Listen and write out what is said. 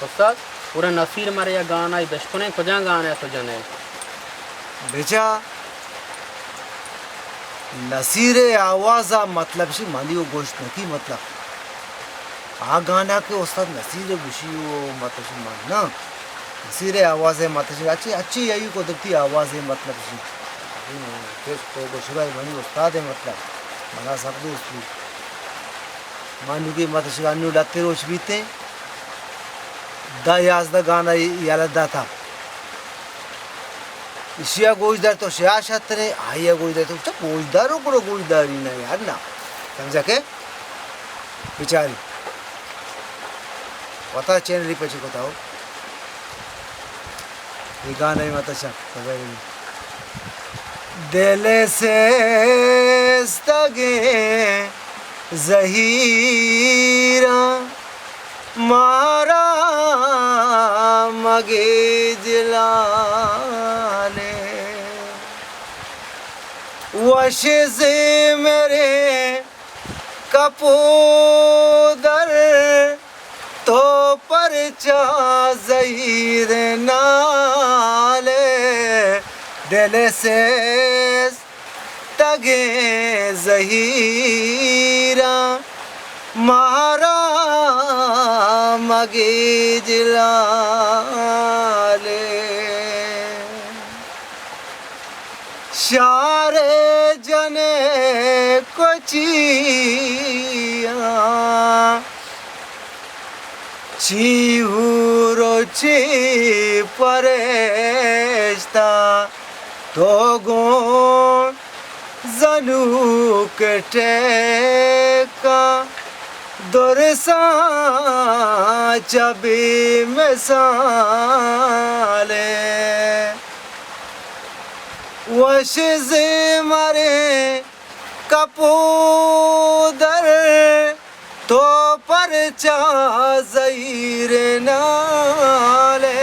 उस्ताद पूरा नसीर मारे या गाना ही बचपने कजा गाना है तो जने बेचा नसीरे आवाज़ा मतलब शी मानियो गोश्त नकी मतलब आ गाना के उस्ताद नसीरे गुशियो मतलब शी मान ना नसीरे आवाज़ है मतलब शी अच्छी अच्छी यही कुदरती आवाज़ है मतलब शी किस तो गुशराई बनी उस्ताद है मतलब मना सब दोस्त मानू की मतलब शी अन्नू लाते रोश बीते दा याज दा गाना याला दा था इशिया गोजदार तो शिया शात्रे आया गोजदार तो अच्छा गोजदारों को गोजदारी ना यार ना समझा के बेचारी पता चैनल पे चुका था ये गाना ही मत अच्छा दिल से स्तगे ज़हीरा मारा मगे जिलाने वश से मेरे कपूदर तो परचा ज़हीर नाले दिल से तगे ज़हीरा मारा मगे जिलाले शारे जने कोचिया चीहूरो ची परेस्ता तो गो जनुक टेका दोरसा चबी मिसाले वश से मरे कपूदर तो परचा ज़हीर नाले